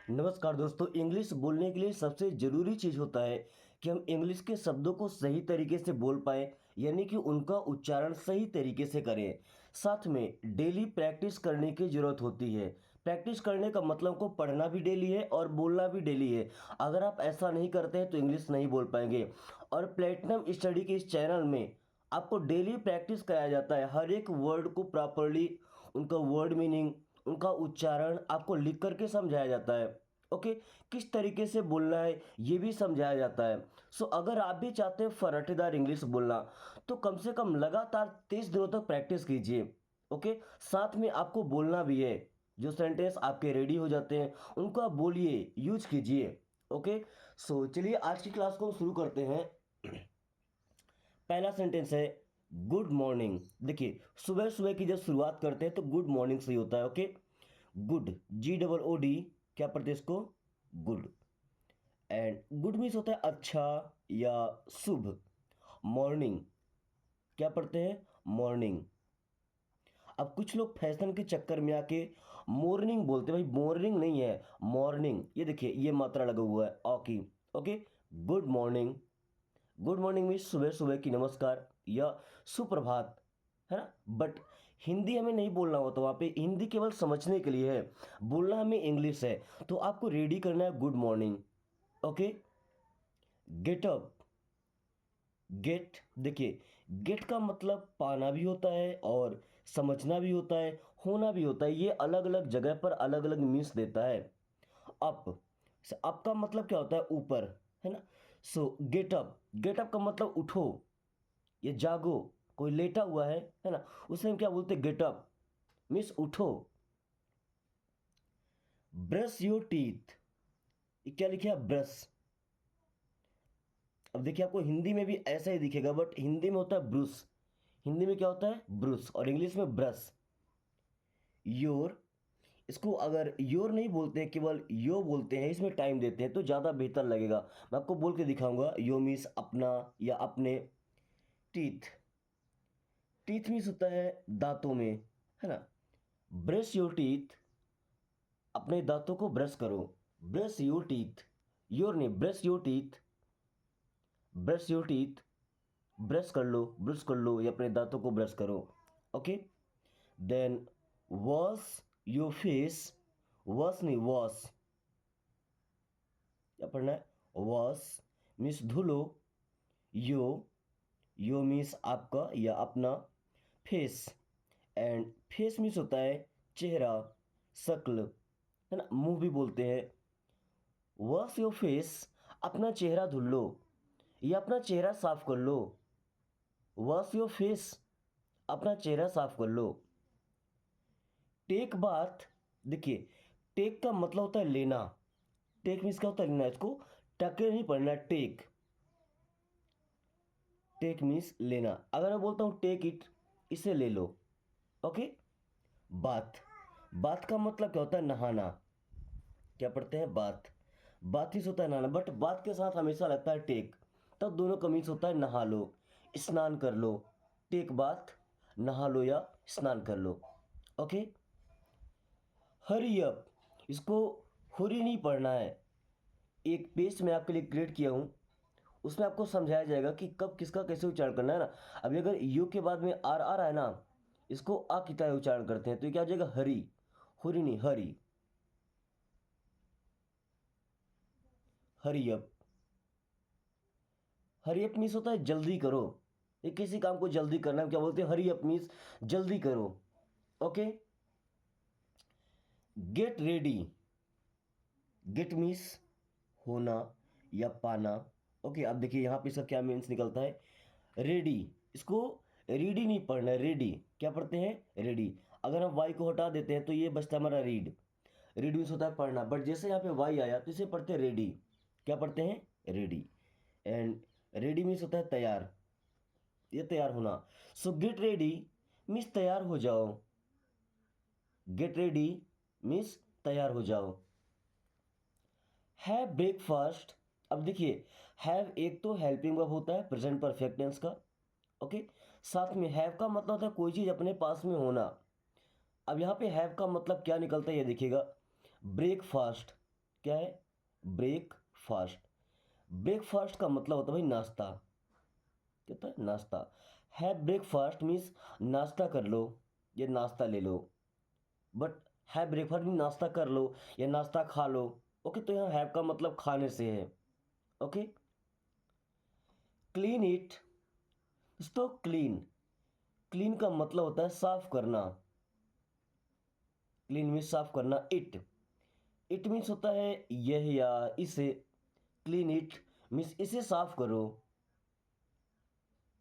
नमस्कार दोस्तों। इंग्लिश बोलने के लिए सबसे ज़रूरी चीज़ होता है कि हम इंग्लिश के शब्दों को सही तरीके से बोल पाएँ, यानी कि उनका उच्चारण सही तरीके से करें। साथ में डेली प्रैक्टिस करने की ज़रूरत होती है। प्रैक्टिस करने का मतलब को पढ़ना भी डेली है और बोलना भी डेली है। अगर आप ऐसा नहीं करते हैं तो इंग्लिश नहीं बोल पाएंगे। और प्लेटिनम स्टडी के इस चैनल में आपको डेली प्रैक्टिस कराया जाता है। हर एक वर्ड को प्रॉपरली, उनका वर्ड मीनिंग, उनका उच्चारण आपको लिख करके समझाया जाता है। ओके, किस तरीके से बोलना है ये भी समझाया जाता है। सो अगर आप भी चाहते हैं फर्राटेदार इंग्लिश बोलना, तो कम से कम लगातार 30 दिनों तक प्रैक्टिस कीजिए। ओके, साथ में आपको बोलना भी है। जो सेंटेंस आपके रेडी हो जाते हैं उनको आप बोलिए, यूज कीजिए। ओके, सो चलिए आज की क्लास को हम शुरू करते हैं। पहला सेंटेंस है गुड मॉर्निंग। देखिए, सुबह सुबह की जब शुरुआत करते हैं तो गुड मॉर्निंग से ही होता है। ओके, गुड, GOOD, क्या पढ़ते हैं इसको? गुड। एंड गुड मीन्स होता है अच्छा या शुभ। मॉर्निंग क्या पढ़ते हैं? मॉर्निंग। अब कुछ लोग फैशन के चक्कर में आके मॉर्निंग बोलते हैं। भाई मॉर्निंग नहीं है, मॉर्निंग। ये देखिए, ये मात्रा लगा हुआ है अ की। Okay, good morning. Good morning means सुबह सुबह की नमस्कार या सुप्रभात, है ना। बट हिंदी हमें नहीं बोलना होता, वहाँ पे हिंदी केवल समझने के लिए है, बोलना हमें इंग्लिश है। तो आपको रेडी करना है good morning. Okay, get up. Get, देखिए, गेट का मतलब पाना भी होता है और समझना भी होता है, होना भी होता है। ये अलग अलग जगह पर अलग अलग मीन्स देता है। अप, अप का मतलब क्या होता है? ऊपर, है ना। सो गेट अप, गेट अप का मतलब उठो, ये जागो। कोई लेटा हुआ है ना, उसे हम क्या बोलते हैं? गेट अप मीन्स उठो। ब्रश योर टीथ, क्या लिखा है? ब्रश। अब देखिए, आपको हिंदी में भी ऐसा ही दिखेगा, बट हिंदी में होता है ब्रुश। हिंदी में क्या होता है? ब्रुश, और इंग्लिश में ब्रश। योर, इसको अगर योर नहीं बोलते हैं, केवल यो बोलते हैं, इसमें टाइम देते हैं तो ज़्यादा बेहतर लगेगा। मैं आपको बोल के दिखाऊंगा। यो मीन्स अपना या अपने। टीथ, टीथ मीन्स होता है दांतों में, है ना। ब्रश योर टीथ, अपने दांतों को ब्रश करो। ब्रश योर टीथ, योर नहीं, brush your teeth. Brush your teeth, brush कर लो, ब्रश कर लो, या अपने दांतों को ब्रश करो। Okay, then wash your face. Wash नहीं, वॉश। क्या पढ़ना है? वॉश मीन्स धुलो। यो, यो मीन्स आपका या अपना। फेस, एंड फेस मीन्स होता है चेहरा, शक्ल, है ना, मुंह भी बोलते हैं। वॉश योर फेस, अपना चेहरा धुल लो या अपना चेहरा साफ कर लो। वॉश योर फेस, अपना चेहरा साफ कर लो। टेक बाथ, देखिए, टेक का मतलब होता है लेना। टेक मीन्स क्या होता है? लेना। इसको टके नहीं पढ़ना, टेक। टेक मीन्स लेना। अगर मैं बोलता हूं टेक इट, इसे ले लो। ओके, बाथ, बाथ का मतलब क्या होता है? नहाना। क्या पढ़ते हैं? बाथ। बाथ मीन्स होता है नहाना, बट बाथ के साथ हमेशा लगता है टेक, तब दोनों का मीन्स होता है नहा लो, स्नान कर लो। टेक बाथ, नहा लो या स्नान कर लो। ओके, हरी अप, इसको हुरी नहीं पढ़ना है। एक पेज मैं आपके लिए क्रिएट किया हूँ, उसमें आपको समझाया जाएगा कि कब किसका कैसे उच्चारण करना है ना। अभी अगर यू के बाद में आर आ रहा है ना, इसको आ की तरह उच्चारण करते हैं, तो ये क्या हो जाएगा? हरी। हुरी नहीं, hurry. Hurry up, hurry up means होता है जल्दी करो। ये किसी काम को जल्दी करना है, क्या बोलते हैं? हरी अप मीन्स जल्दी करो। Okay, get ready. Get means होना या पाना। ओके, अब देखिए यहाँ पे इसका क्या मीन्स निकलता है? रेडी, इसको रीडी नहीं पढ़ना है, रेडी। क्या पढ़ते हैं? रेडी। अगर हम वाई को हटा देते हैं तो ये बचता है हमारा रीड। रीड मीन्स होता है पढ़ना, बट जैसे यहाँ पे वाई आया तो इसे पढ़ते हैं रेडी। क्या पढ़ते हैं? रेडी। एंड रेडी मीन्स होता है तैयार, ये तैयार होना। सो गेट रेडी मीन्स तैयार हो जाओ। गेट रेडी मीन्स तैयार हो जाओ। हैव ब्रेकफास्ट, अब देखिए, हैव एक तो हेल्पिंग वर्ब होता है प्रेजेंट परफेक्ट टेंस का। ओके, साथ में हैव का मतलब होता है कोई चीज़ अपने पास में होना। अब यहाँ पे हैव का मतलब क्या निकलता है ये देखिएगा। ब्रेकफास्ट, क्या है? ब्रेकफास्ट। ब्रेकफास्ट का मतलब होता है भाई नाश्ता। क्या होता है? नाश्ता। हैव ब्रेकफास्ट मीन्स नाश्ता कर लो या नाश्ता ले लो। बट हैव ब्रेकफास्ट मीन नाश्ता कर लो या नाश्ता खा लो। ओके, तो यहाँ हैव का मतलब खाने से है। Okay, clean it. दोस्तों क्लीन, क्लीन का मतलब होता है साफ करना। क्लीन मीन्स साफ करना। इट मीन्स होता है यह या इसे। क्लीन इट मीन्स इसे साफ करो।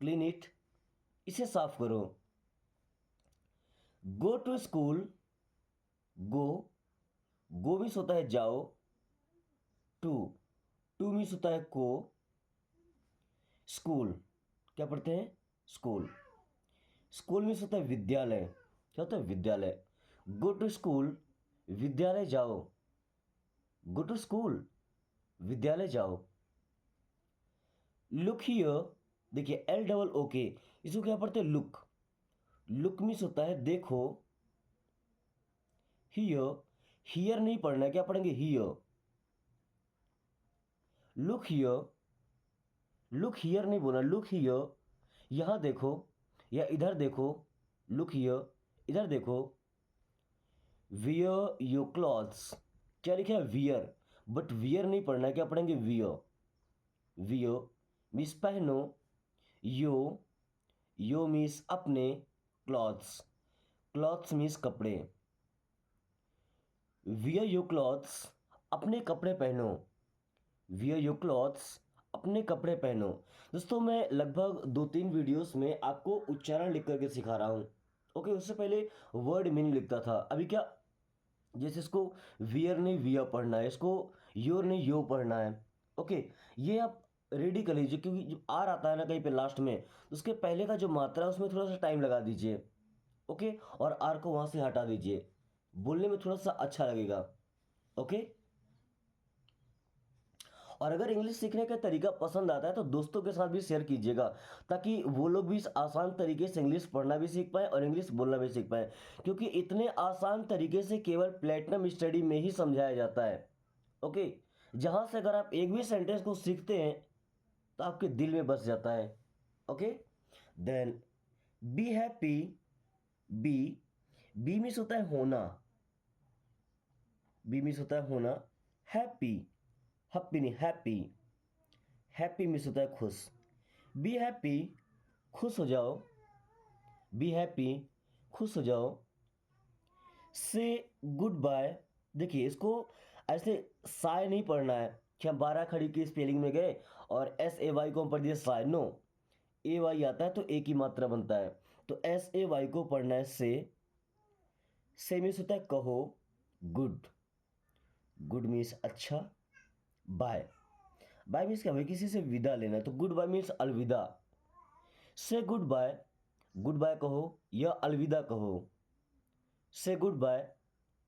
क्लीन इट, इसे साफ करो। Go to school. Go, go means होता है जाओ। टू, टू मीन्स होता है को। स्कूल, क्या पढ़ते हैं? स्कूल। स्कूल मीन्स होता है विद्यालय। क्या होता है? विद्यालय। गो टू स्कूल, विद्यालय जाओ। गो टू स्कूल, विद्यालय जाओ। लुक हियर, देखिए एल डबल ओ के, इसको क्या पढ़ते हैं? लुक। लुक मीन्स होता है देखो। हियर, हियर नहीं पढ़ना है, क्या पढ़ेंगे? Here. Look here, look here नहीं बोलना, लुक हियर, यहां देखो या इधर देखो। लुक हियर, इधर देखो। वियर योर क्लॉथ्स, क्या लिखा है? वियर। बट वियर नहीं पढ़ना है, क्या पढ़ेंगे? वियर। वियर मीन्स पहनो। यो, यो मीन्स अपने। क्लॉथ्स, क्लॉथ्स मीन्स कपड़े। वियर योर क्लॉथ्स, अपने कपड़े पहनो। वियर योर क्लॉथ्स, अपने कपड़े पहनो। दोस्तों मैं लगभग 2-3 वीडियोस में आपको उच्चारण लिख करके सिखा रहा हूँ। ओके, उससे पहले वर्ड मीनिंग लिखता था। अभी क्या, जैसे इसको वियर नहीं वियर पढ़ना है, इसको योर नहीं यो पढ़ना है। ओके, ये आप रेडी कर लीजिए, क्योंकि जब आर आता है ना कहीं पे लास्ट में, तो उसके पहले का जो मात्रा है उसमें थोड़ा सा टाइम लगा दीजिए। ओके, और आर को वहाँ से हटा दीजिए, बोलने में थोड़ा सा अच्छा लगेगा। ओके, और अगर इंग्लिश सीखने का तरीका पसंद आता है तो दोस्तों के साथ भी शेयर कीजिएगा, ताकि वो लोग भी इस आसान तरीके से इंग्लिश पढ़ना भी सीख पाए और इंग्लिश बोलना भी सीख पाए। क्योंकि इतने आसान तरीके से केवल प्लेटिनम स्टडी में ही समझाया जाता है। ओके, जहाँ से अगर आप एक भी सेंटेंस को सीखते हैं तो आपके दिल में बस जाता है। Okay, then be happy. Be, be means होता है होना। बी मीन्स होता है होना। हैप्पी, हैप्पी नहीं हैप्पी। हैप्पी मीन्स होता है खुश। बी हैप्पी, खुश हो जाओ। बी हैप्पी, खुश हो जाओ। से गुड बाय, देखिए इसको ऐसे साय नहीं पढ़ना है कि हम 12 खड़ी की स्पेलिंग में गए और एस ए वाई को हम पढ़ दिया साय। नो, ए वाई आता है तो एक ही मात्रा बनता है, तो एस ए वाई को पढ़ना है से। से मीन्स होता है कहो। गुड, गुड मीन्स अच्छा। बाय, बाय मीन्स क्या भाई? किसी से विदा लेना, तो गुड बाय मीन्स अलविदा। से गुड बाय, गुड बाय कहो या अलविदा कहो। से गुड बाय,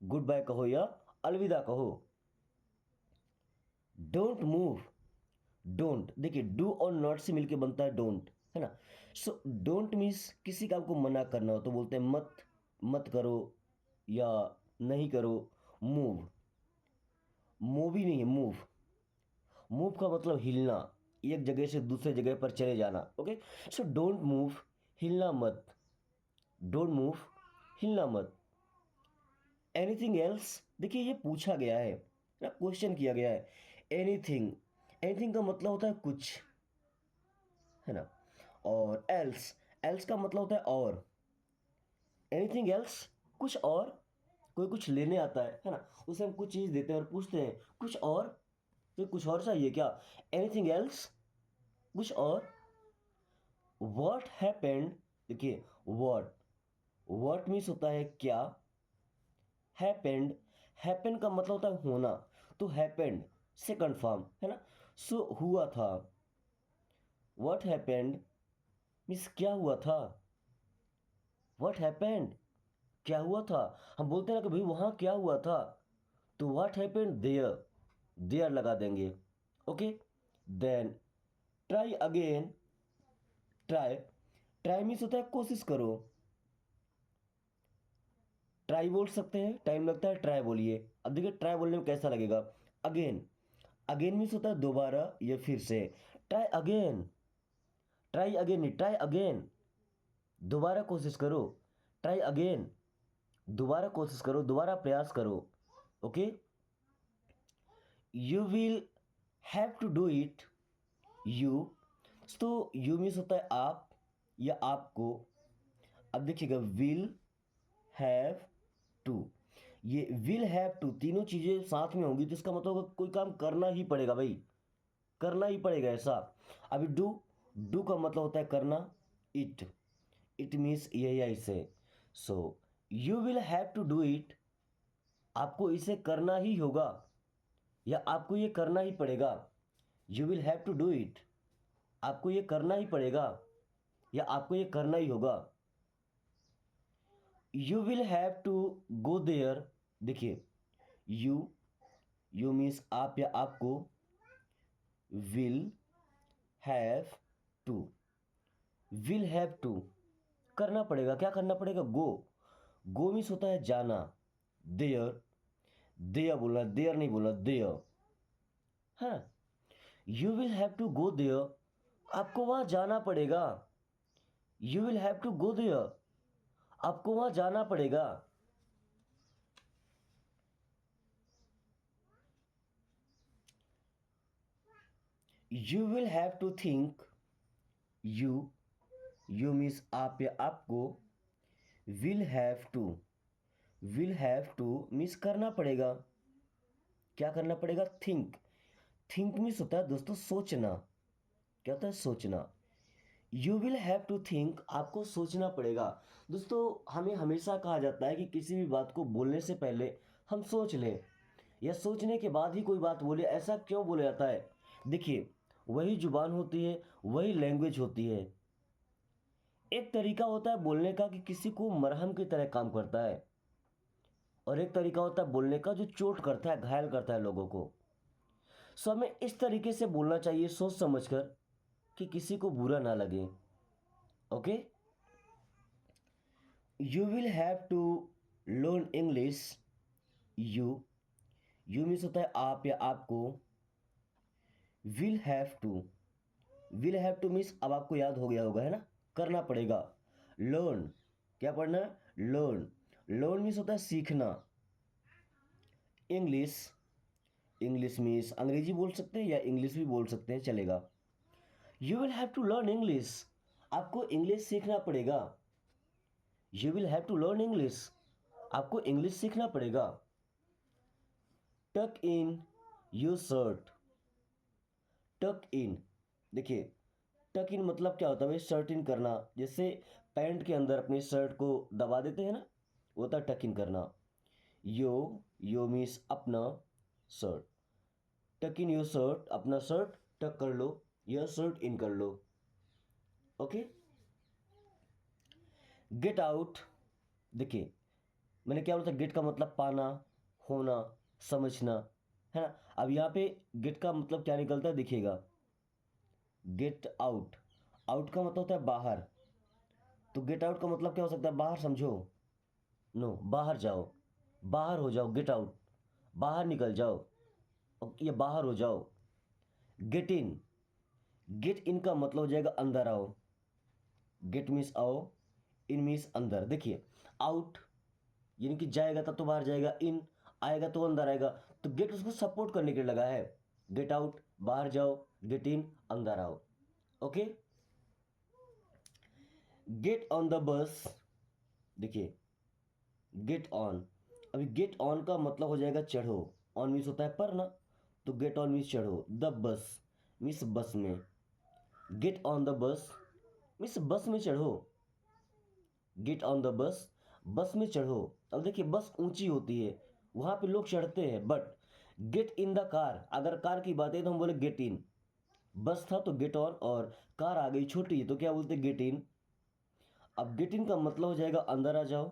गुड बाय कहो या अलविदा कहो। डोंट मूव, डोंट देखिए डू और नॉट से मिलके बनता है डोंट, है ना। सो डोंट मीन्स किसी काम को मना करना हो तो बोलते हैं मत, मत करो या नहीं करो। मूव, मूव ही नहीं है मूव। मूव का मतलब हिलना, एक जगह से दूसरे जगह पर चले जाना। ओके, सो डोंट मूव, हिलना मत। डोंट मूव, हिलना मत। एनीथिंग एल्स, देखिए ये पूछा गया है ना, क्वेश्चन किया गया है। एनीथिंग, एनीथिंग का मतलब होता है कुछ, है ना। और एल्स, एल्स का मतलब होता है और। एनीथिंग एल्स, कुछ और। कोई कुछ लेने आता है ना, उसे हम कुछ चीज़ देते हैं और पूछते हैं कुछ और, तो कुछ और चाहिए क्या? एनीथिंग एल्स, कुछ और। वॉट हैपेंड, देखिए वॉट, वॉट मीन्स होता है क्या। हैपेंड, हैपेंड का मतलब होता है होना, तो हैपेंड से कंफर्म, है ना। सो हुआ था। व्हाट हैपेंड मीन्स क्या हुआ था। व्हाट हैपेंड, क्या हुआ था। हम बोलते हैं ना कि भाई वहाँ क्या हुआ था, तो व्हाट हैपेंड देयर, देयर लगा देंगे। Okay, then try again. Try, try means होता है कोशिश करो। ट्राई बोल सकते हैं, टाइम लगता है, ट्राई बोलिए। अब देखिए ट्राई बोलने में कैसा लगेगा। अगेन, अगेन मीन्स होता है दोबारा या फिर से। ट्राई अगेन, ट्राई अगेन नहीं, ट्राई अगेन, दोबारा कोशिश करो। ट्राई अगेन, दोबारा कोशिश करो, दोबारा प्रयास करो। Okay, you will have to do it. You, तो यू मीन्स होता है आप या आपको। अब देखिएगा, विल हैव टू, ये विल हैव टू तीनों चीजें साथ में होंगी तो इसका मतलब होगा कोई काम करना ही पड़ेगा भाई, करना ही पड़ेगा ऐसा। अभी डू, डू का मतलब होता है करना। इट, इट मीन्स ये या इसे। So you will have to do it, आपको इसे करना ही होगा या आपको ये करना ही पड़ेगा। You will have to do it, आपको ये करना ही पड़ेगा या आपको ये करना ही होगा। You will have to go there, देखिए यू, यू मीन्स आप या आपको, will have to, will have to करना पड़ेगा, क्या करना पड़ेगा, गो। गो मीन्स होता है जाना। देयर, देयर बोला, देयर नहीं बोला, देयर। हाँ, you will have to go there, आपको वहां जाना पड़ेगा। You will have to go there, आपको वहां जाना पड़ेगा। You will have to think, you, you means आप या आपको, will have to, will have to means करना पड़ेगा, क्या करना पड़ेगा, थिंक। थिंक मीन्स होता है दोस्तों सोचना, क्या होता है, सोचना। You will have to think, आपको सोचना पड़ेगा। दोस्तों हमें हमेशा कहा जाता है कि किसी भी बात को बोलने से पहले हम सोच लें या सोचने के बाद ही कोई बात बोले, ऐसा क्यों बोला जाता है। देखिए, वही जुबान होती है, वही लैंग्वेज होती है। एक तरीका होता है बोलने का कि किसी को मरहम की तरह काम करता है, और एक तरीका होता है बोलने का जो चोट करता है, घायल करता है लोगों को। सो हमें इस तरीके से बोलना चाहिए सोच समझकर कि किसी को बुरा ना लगे। Okay, you will have to learn English. You, you means होता है आप या आपको, will have to, will have to means अब आपको याद हो गया होगा है ना, करना पड़ेगा। लर्न, क्या पढ़ना है, लर्न, लर्न मीन्स होता है सीखना। इंग्लिश, इंग्लिश मीन्स अंग्रेजी बोल सकते हैं या इंग्लिश भी बोल सकते हैं, चलेगा। You will have to learn English, आपको इंग्लिश सीखना पड़ेगा। You will have to learn English, आपको इंग्लिश सीखना पड़ेगा। टक इन योर शर्ट, टक इन, देखिए टक इन मतलब क्या होता है भाई, शर्ट इन करना। जैसे पैंट के अंदर अपनी शर्ट को दबा देते हैं ना, वो होता है टक इन करना। यो, यो मीन्स अपना, शर्ट, टक इन योर शर्ट, अपना शर्ट टक कर लो या शर्ट इन कर लो। ओके, गेट आउट, देखिए मैंने क्या बोला था, गेट का मतलब पाना, होना, समझना, है ना। अब यहाँ पे गेट का मतलब क्या निकलता है देखिएगा, गेट आउट, आउट का मतलब होता है बाहर, तो गेट आउट का मतलब क्या हो सकता है, बाहर समझो, नो बाहर जाओ, बाहर हो जाओ, गेट आउट, बाहर निकल जाओ, ये बाहर हो जाओ। गेट इन, गेट इन का मतलब हो जाएगा अंदर आओ। गेट मीन्स आओ, इन मीन्स अंदर। देखिए आउट यानी कि जाएगा तब तो बाहर जाएगा, इन आएगा तो अंदर आएगा, तो गेट उसको सपोर्ट करने के लिए लगा है। गेट आउट बाहर जाओ, गेट इन अंदर आओ। Okay, get on the bus, देखिए गेट ऑन, अभी गेट ऑन का मतलब हो जाएगा चढ़ो, ऑन मीन्स होता है पर ना, तो गेट ऑन मीन्स चढ़ो। द बस मीन्स बस में, get on the bus means बस में चढ़ो। गेट ऑन द बस, बस में चढ़ो। अब देखिए बस ऊंची होती है, वहां पे लोग चढ़ते हैं, but get in the car, अगर कार की बात है तो हम बोले गेट इन। बस था तो गेट ऑन, और कार आ गई छोटी तो क्या बोलते, गेट इन। अब गेट इन का मतलब हो जाएगा अंदर आ जाओ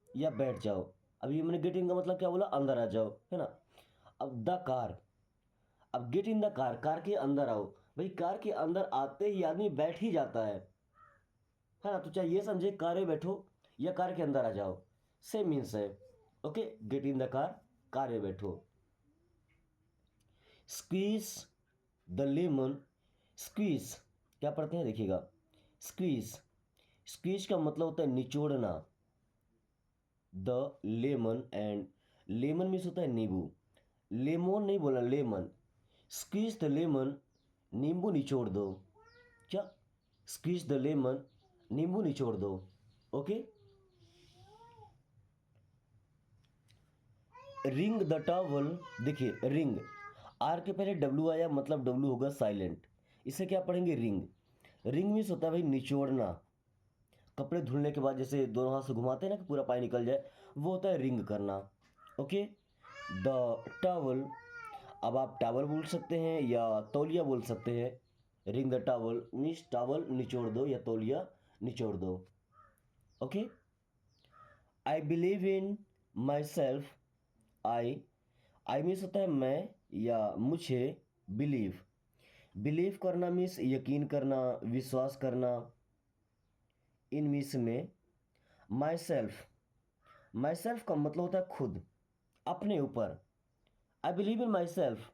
या बैठ जाओ। अभी मैंने गेट इन का मतलब क्या बोला, अंदर आ जाओ, है ना। अब द कार, अब get in the car, car के अंदर आओ। भाई कार के अंदर आते ही आदमी बैठ ही जाता है ना। तो चाहे ये समझे कार में बैठो या कार के अंदर आ जाओ, सेम मीन्स है। Okay, get in the car, car में बैठो। स्क्वीज द लेमन, स्क्वीज क्या पढ़ते हैं देखिएगा, स्क्वीज, स्क्वीज का मतलब होता है निचोड़ना, the lemon, and lemon means होता है नींबू, लेमन नहीं बोला, लेमन, स्क्वीज द लेमन, नींबू निचोड़ दो, क्या, स्क्वीज द लेमन, नींबू निचोड़ दो। ओके, रिंग द टॉवल, देखिए रिंग, आर के पहले डब्लू आया मतलब डब्लू होगा साइलेंट, इसे क्या पढ़ेंगे, रिंग, रिंग मीन्स होता है भाई निचोड़ना, कपड़े धुलने के बाद जैसे दोनों हाथ से घुमाते हैं ना कि पूरा पानी निकल जाए, वो होता है रिंग करना। ओके, द टॉवल, अब आप टावल बोल सकते हैं या तौलिया बोल सकते हैं, ring the towel means towel निचोड़ दो या तौलिया निचोड़ दो। Okay, I believe in my self, I means होता है मैं या मुझे, बिलीव, बिलीव करना मीन्स यकीन करना, विश्वास करना, इन मीन्स में, माई सेल्फ, माई सेल्फ का मतलब होता है खुद, अपने ऊपर, I believe in my self,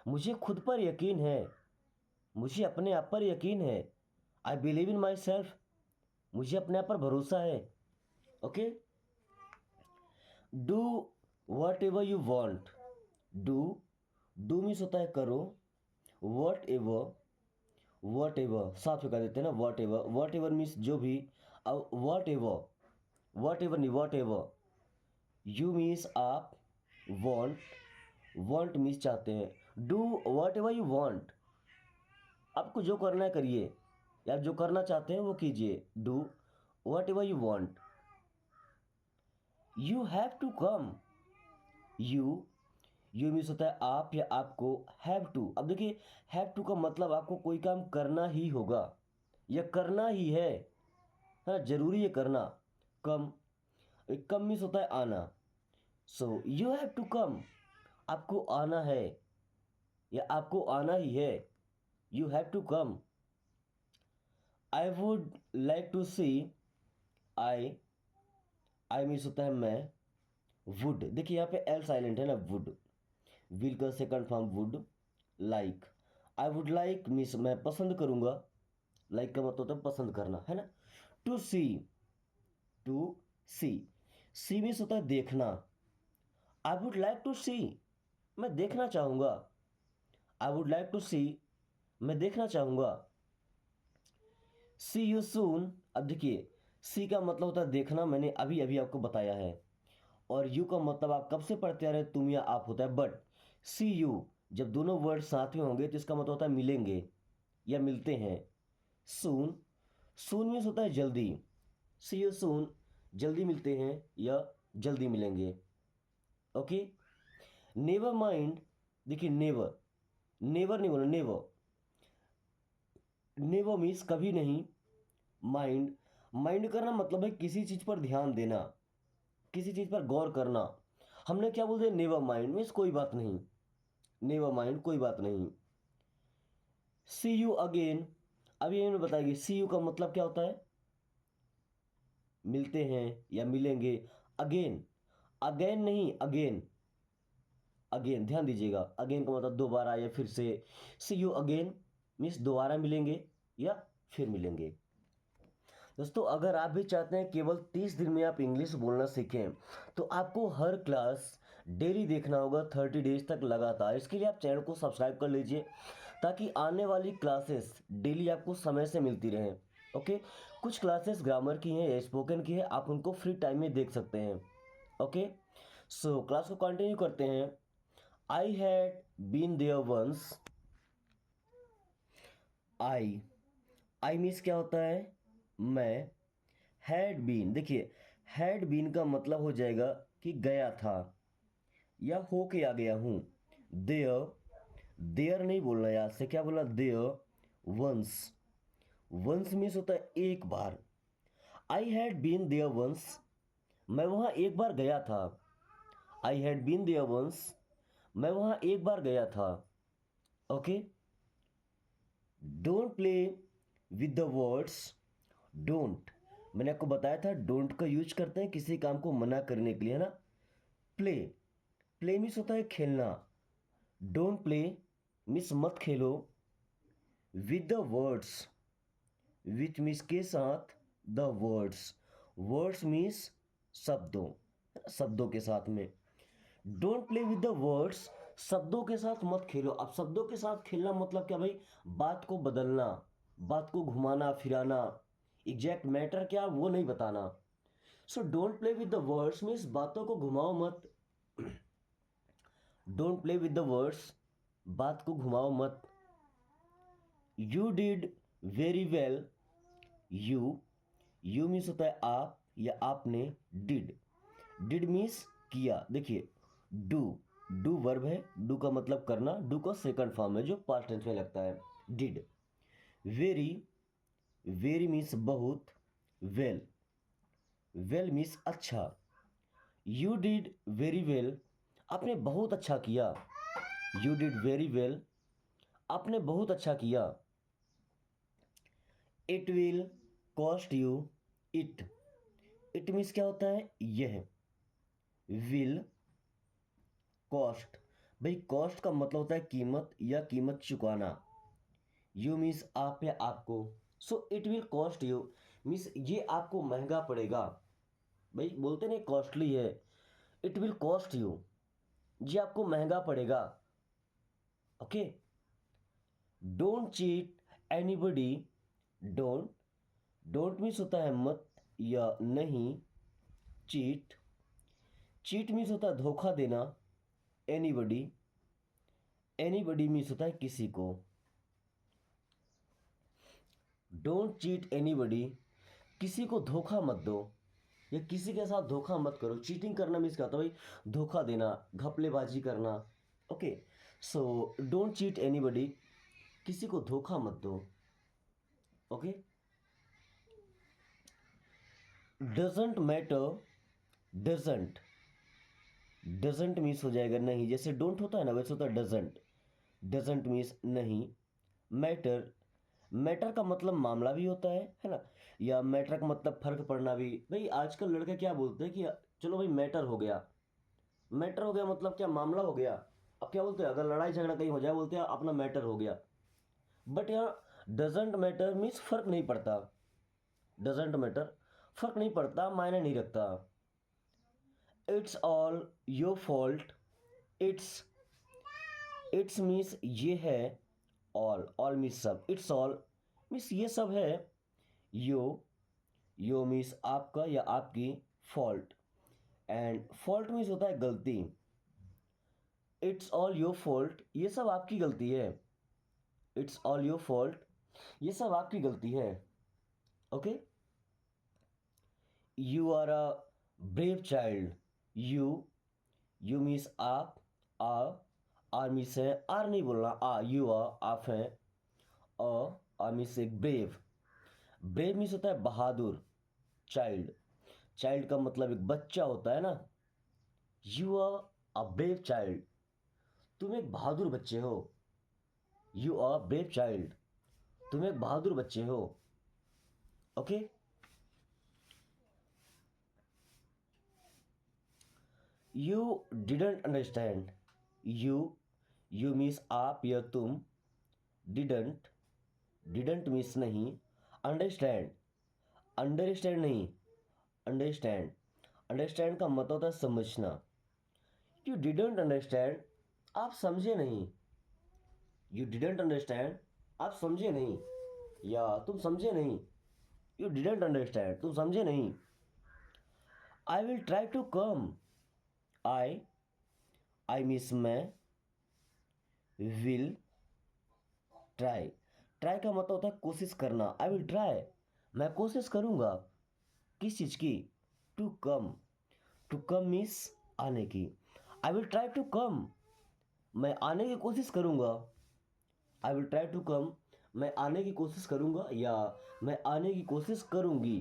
मुझे खुद पर यकीन है, मुझे अपने आप पर यकीन है, I believe in my self, मुझे अपने आप पर भरोसा है। Okay, do whatever you want, do, do means होता है करो, वट एवर साथ में कर देते हैं ना, वट एवर मीन्स जो भी, अब वट एवर नहीं, वट एवर, यू मीन्स आप, वॉन्ट, वॉन्ट मीन्स चाहते हैं, do whatever you want, आपको जो करना है करिए, या जो करना चाहते हैं वो कीजिए, do whatever you want. You have to come, you means होता है आप या आपको, हैव टू, अब देखिए हैव टू का मतलब आपको कोई काम करना ही होगा या करना ही है ना, जरूरी है करना। कम, कम मीन्स होता है आना, so you have to come, आपको आना है या आपको आना ही है, you have to come. I would like to see, I, I means होता है मैं, वुड, देखिए यहाँ पे एल साइलेंट है ना, वुड, विल का second form would, like, I would like means मैं पसंद करूंगा, लाइक का मतलब होता है पसंद करना, है ना। To see, to see, see means होता है देखना, I would like to see, मैं देखना चाहूंगा, I would like to see, मैं देखना चाहूंगा। सी यू सून, अब देखिए सी का मतलब होता है देखना, मैंने अभी अभी आपको बताया है, और यू का मतलब आप कब से पढ़ते आ रहे हैं, तुम या आप होता है, बट सी यू जब दोनों वर्ड साथ में होंगे तो इसका मतलब होता है मिलेंगे या मिलते हैं। सून, सून मीन्स होता है जल्दी, सी यू सून, जल्दी मिलते हैं या जल्दी मिलेंगे। ओके, नेवर माइंड, देखिए नेवर, नेवर नहीं बोलो, नेवर, नेवर मीन्स कभी नहीं, माइंड, माइंड करना मतलब है किसी चीज पर ध्यान देना, किसी चीज पर गौर करना, हमने क्या बोलते हैं, नेवर माइंड मीन्स कोई बात नहीं, नेवर माइंड कोई बात नहीं। सी यू अगेन, अभी इन्होंने बताएगी सी यू का मतलब क्या होता है, मिलते हैं या मिलेंगे, अगेन, अगेन नहीं अगेन, अगेन ध्यान दीजिएगा, अगेन का मतलब दोबारा या फिर से, सी यू अगेन मीन्स दोबारा मिलेंगे या फिर मिलेंगे। दोस्तों अगर आप भी चाहते हैं केवल 30 दिन में आप इंग्लिश बोलना सीखें तो आपको हर क्लास डेली देखना होगा 30 डेज तक लगातार। इसके लिए आप चैनल को सब्सक्राइब कर लीजिए ताकि आने वाली क्लासेस डेली आपको समय से मिलती रहें। ओके, कुछ क्लासेस ग्रामर की हैं या स्पोकन की है, आप उनको फ्री टाइम में देख सकते हैं। ओके, सो क्लास को कंटिन्यू करते हैं। I had been there once, I means क्या होता है, मैं, हैड बीन, देखिए हैड बीन का मतलब हो जाएगा कि गया था या हो के आ गया हूं। देयर, देयर नहीं बोलना याद से, क्या बोलना, देयर वंस, वंस मीन्स होता है एक बार, I had been there once, मैं वहां एक बार गया था, I had been there once, मैं वहां एक बार गया था। Okay, don't play with the words, don't, मैंने आपको बताया था डोंट का यूज करते हैं किसी काम को मना करने के लिए, है ना। प्ले, प्ले मीन्स होता है खेलना, डोंट प्ले मीन्स मत खेलो with the words, with means के साथ, द वर्ड्स, वर्ड्स मीन्स शब्दों, शब्दों के साथ में। Don't play with the words, शब्दों के साथ मत खेलो। अब शब्दों के साथ खेलना मतलब क्या भाई, बात को बदलना, बात को घुमाना फिराना, एग्जैक्ट मैटर क्या वो नहीं बताना। So don't play with the words means बातों को घुमाओ मत। Don't play with the words, बात को घुमाओ मत। You did very well, you, you means होता है आप या आपने, डिड, डिड मीन्स किया। देखिए डू, डू वर्ब है, डू का मतलब करना, डू का सेकंड फॉर्म है जो पास्ट टेंस में लगता है, डिड। वेरी, वेरी मीन्स बहुत, वेल, वेल मीन्स अच्छा। यू डिड वेरी वेल, आपने बहुत अच्छा किया। यू डिड वेरी वेल, आपने बहुत अच्छा किया। It will cost you, it, it means क्या होता है, यह, विल, कॉस्ट, भाई कॉस्ट का मतलब होता है कीमत या कीमत चुकाना। यू मीन्स आप या आपको। So it will cost you means ये आपको महंगा पड़ेगा। भाई बोलते नहीं कॉस्टली है, इट विल कॉस्ट यू, ये आपको महंगा पड़ेगा। Okay. Don't cheat anybody, don't, don't means होता है मत या नहीं, चीट, चीट मीन्स होता है धोखा देना, एनीबडी, एनीबडी मीन्स होता है किसी को। डोंट चीट एनीबडी, किसी को धोखा मत दो या किसी के साथ धोखा मत करो। चीटिंग करना मीन्स क्या होता है भाई, धोखा देना, घपलेबाजी करना। Okay, so don't cheat anybody, किसी को धोखा मत दो। Okay. Doesn't matter, doesn't, doesn't means हो जाएगा नहीं, जैसे डोंट होता है ना वैसे होता है डजंट, डजंट मीन्स नहीं। मैटर, मैटर का मतलब मामला भी होता है ना, या मैटर का मतलब फर्क पड़ना भी। भाई आजकल लड़के क्या बोलते हैं कि चलो भाई मैटर हो गया, मैटर हो गया मतलब क्या, मामला हो गया। अब क्या बोलते हैं, अगर लड़ाई झगड़ा कहीं हो जाए बोलते हैं अपना मैटर हो गया। बट यहाँ डजेंट मैटर मीन्स फर्क नहीं पड़ता, डजेंट मैटर फर्क नहीं पड़ता, मायने नहीं रखता। It's all your fault, it's, it's means ये है, ऑल मीन्स सब, इट्स ऑल मीन्स ये सब है। यो, यो मीन्स आपका या आपकी, फॉल्ट, एंड फॉल्ट मीन्स होता है गलती। इट्स ऑल योर फॉल्ट, ये सब आपकी गलती है। इट्स ऑल योर फॉल्ट, ये सब आपकी गलती है। Okay. You are a brave child, you, you means आप, आर मीन्स है, आर नहीं बोलना, यू आर, आप हैं। आर मीन्स एक ब्रेव, ब्रेव मीन्स होता है बहादुर। चाइल्ड, चाइल्ड का मतलब एक बच्चा होता है ना। You are a brave child, तुम एक बहादुर बच्चे हो। यू आर ब्रेव चाइल्ड, तुम एक बहादुर बच्चे हो। Okay. You didn't understand, you, you means आप या तुम, डिडंट, डिडंट मीन्स नहीं, अंडरस्टैंड, अंडरस्टैंड नहीं, अंडरस्टैंड, अंडरस्टैंड का मतलब होता है समझना। यू डिडंट अंडरस्टैंड, आप समझे नहीं। यू डिडंट अंडरस्टैंड, आप समझे नहीं, या तुम समझे नहीं। यू डिडंट अंडरस्टैंड, तुम समझे नहीं। I will try to come, I, I means मैं, विल, ट्राई, ट्राई का मतलब होता है कोशिश करना। आई विल ट्राई, मैं कोशिश करूंगा, किस चीज की, to come, to come means आने की। I will try to come, मैं आने की कोशिश करूंगा। I will try to come, मैं आने की कोशिश करूंगा या मैं आने की कोशिश करूंगी।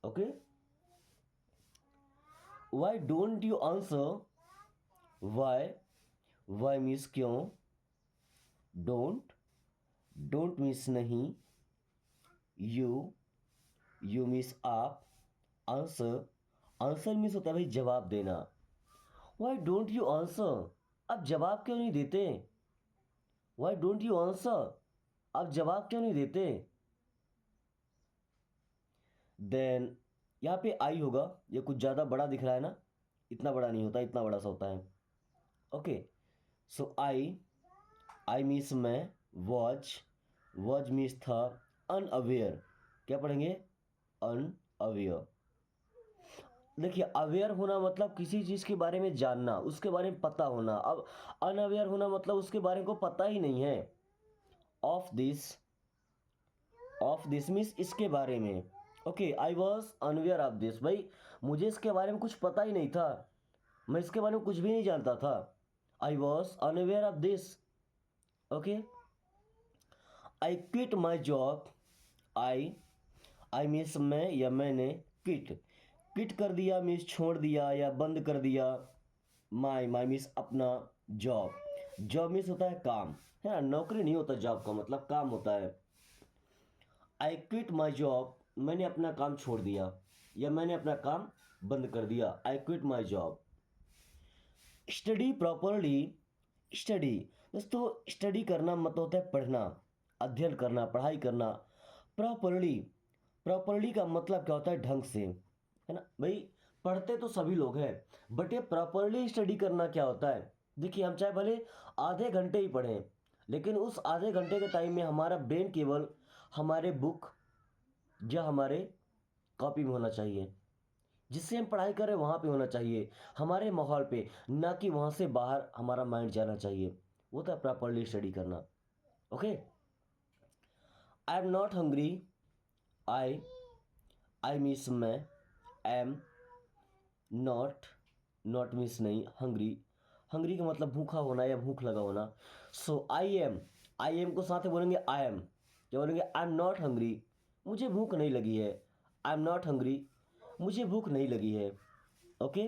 Okay. Why don't you answer, why, why means क्यों, डोंट, डोंट मीन्स नहीं, यू, यू मीन्स आप, आंसर, आंसर मीन्स होता है भाई जवाब देना। वाई डोंट यू आंसर, आप जवाब क्यों नहीं देते? Y don't you answer? आप जवाब क्यों नहीं देते? देन यहाँ पे आई होगा, ये कुछ ज़्यादा बड़ा दिख रहा है ना, इतना बड़ा नहीं होता, इतना बड़ा सा होता है। ओके, सो आई मीन्स मैं, वॉज मीन्स था, अनअवेयर, क्या पढ़ेंगे? अनअवेयर। देखिए, अवेयर होना मतलब किसी चीज़ के बारे में जानना, उसके बारे में पता होना। अब अनअवेयर होना मतलब उसके बारे को पता ही नहीं है। ऑफ दिस मीन्स इसके बारे में। Okay, I was unaware of this, भाई मुझे इसके बारे में कुछ पता ही नहीं था, मैं इसके बारे में कुछ भी नहीं जानता था। I was unaware of this. Okay, I quit my job. I means मैं या मैंने, क्विट कर दिया मीन्स छोड़ दिया या बंद कर दिया। माई मीन्स अपना, जॉब मीन्स होता है काम, है ना, नौकरी नहीं होता, जॉब का मतलब काम होता है। आई क्विट माई जॉब, मैंने अपना काम छोड़ दिया या मैंने अपना काम बंद कर दिया। I quit my job. Study properly, study दोस्तों, स्टडी करना मतलब होता है पढ़ना, अध्ययन करना, पढ़ाई करना। प्रॉपरली, प्रॉपरली का मतलब क्या होता है? ढंग से, है ना भाई। पढ़ते तो सभी लोग हैं, बट ये प्रॉपरली स्टडी करना क्या होता है? देखिए, हम चाहे भले आधे घंटे ही पढ़ें, लेकिन उस आधे घंटे के टाइम में हमारा ब्रेन केवल हमारे बुक या हमारे कॉपी में होना चाहिए, जिससे हम पढ़ाई करें वहाँ पे होना चाहिए, हमारे माहौल पे, ना कि वहाँ से बाहर हमारा माइंड जाना चाहिए। वो था प्रॉपरली स्टडी करना। Okay, I am not hungry. I I means मैं, एम नॉट, नॉट मीन्स नहीं, हंग्री का मतलब भूखा होना या भूख लगा होना। सो आई एम को साथ में बोलेंगे आई एम, क्या बोलेंगे? आई एम नॉट हंग्री, मुझे भूख नहीं लगी है। आई एम नॉट हंग्री, मुझे भूख नहीं लगी है। Okay,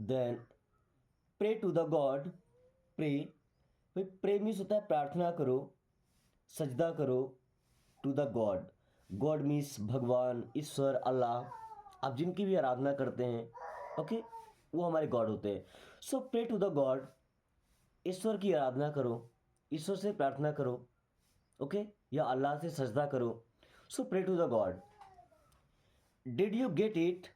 then pray to the God. Pray, भाई प्रे मीन्स होता है प्रार्थना करो, सजदा करो। To the God, God means भगवान, ईश्वर, अल्लाह, आप जिनकी भी आराधना करते हैं, ओके, वो हमारे गॉड होते हैं। सो प्रे टू द गॉड, ईश्वर की आराधना करो, ईश्वर से प्रार्थना करो, ओके, या अल्लाह से सजदा करो। So pray to the God. Did you get it?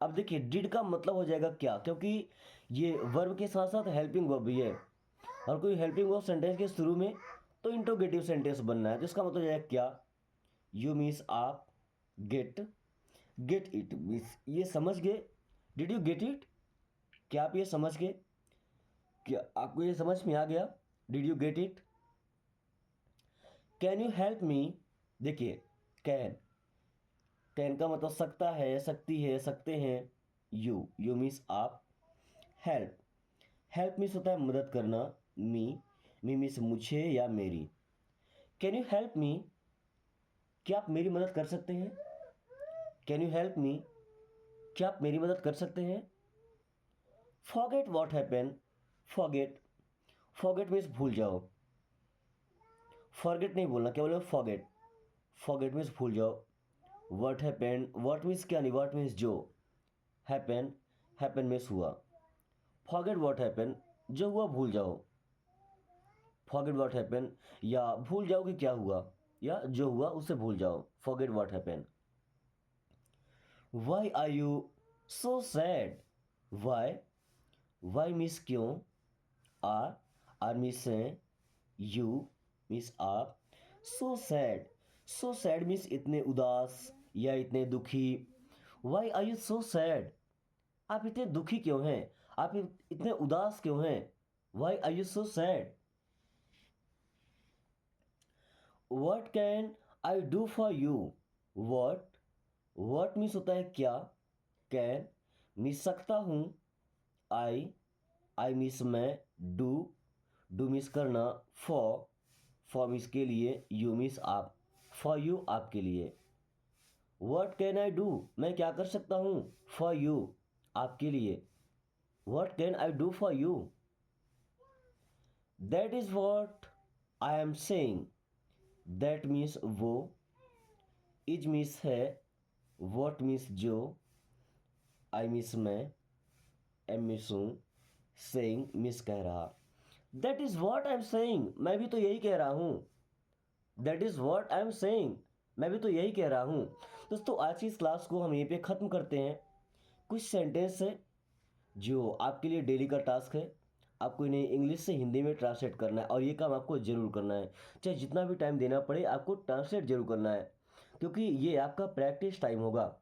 अब देखिए, डिड का मतलब हो जाएगा क्या, क्योंकि ये वर्ब के साथ साथ हेल्पिंग वर्ब भी है, और कोई हेल्पिंग वर्ब सेंटेंस के शुरू में तो इंट्रोगेटिव सेंटेंस बनना है, तो इसका मतलब हो जाएगा क्या? यू मीन्स आप, गेट इट मीन्स ये समझ गए। Did you get it? क्या आप ये समझ गए? क्या आपको ये समझ में आ गया? Did you get it? Can you help me? देखिए, कैन का मतलब सकता है, सकती है, सकते हैं। यू मीन्स आप। हेल्प, हेल्प मीन्स होता है मदद करना। मी मीन्स मुझे या मेरी। Can you help me? क्या आप मेरी मदद कर सकते हैं? Can you help me? क्या आप मेरी मदद कर सकते हैं? Forget what happen. Forget, forget means भूल जाओ, फॉरगेट नहीं बोलना, क्या बोलो? फॉरगेट, फॉरगेट मीन्स भूल जाओ। व्हाट हैपेंड, व्हाट मीन्स क्या नहीं, व्हाट मीन्स जो, हैपन, हैपन मीन्स हुआ। फॉरगेट व्हाट हैपन, जो हुआ भूल जाओ। फॉरगेट व्हाट हैपन, या भूल जाओ कि क्या हुआ, या जो हुआ उसे भूल जाओ। Forget what happen. Why are you so sad? Why, why means क्यों, आर मीन्स यू मीन्स आप, सो सैड मीन्स इतने उदास या इतने दुखी। Why are you so sad? आप इतने दुखी क्यों हैं, आप इतने उदास क्यों हैं? Why are you so sad? What can I do for you? What, what means होता है क्या, कैन मीन्स सकता हूँ, आई मीन्स मैं, डू, डू मीन्स करना, फॉर मीन्स के लिए, यू मीन्स आप, फॉर यू आपके लिए। वट कैन आई डू, मैं क्या कर सकता हूँ, फॉर यू आपके लिए। What can I do for you? That is what I am saying. That means वो, इज मीन्स है, वॉट मीन्स जो, आई मीन्स मैं, एम मीन्स हूँ, सेइंग मिस कह रहा। That is what I am saying, मैं भी तो यही कह रहा हूँ। That is what I am saying, मैं भी तो यही कह रहा हूँ। दोस्तों आज की इस क्लास को हम यहीं पे ख़त्म करते हैं। कुछ सेंटेंस है जो आपके लिए डेली का टास्क है, आपको इन्हें इंग्लिश से हिंदी में ट्रांसलेट करना है, और ये काम आपको ज़रूर करना है। चाहे जितना भी टाइम देना पड़े, आपको ट्रांसलेट जरूर करना है, क्योंकि ये आपका प्रैक्टिस टाइम होगा।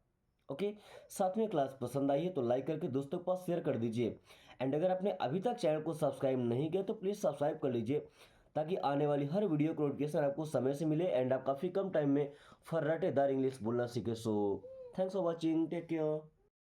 ओके, साथ में क्लास पसंद आई है तो लाइक करके दोस्तों के पास शेयर कर दीजिए। एंड अगर आपने अभी तक चैनल को सब्सक्राइब नहीं किया तो प्लीज़ सब्सक्राइब कर लीजिए, ताकि आने वाली हर वीडियो को नोटिफिकेशन आपको समय से मिले एंड आप काफ़ी कम टाइम में फर्राटेदार इंग्लिश बोलना सीखे। So thanks for watching, take care.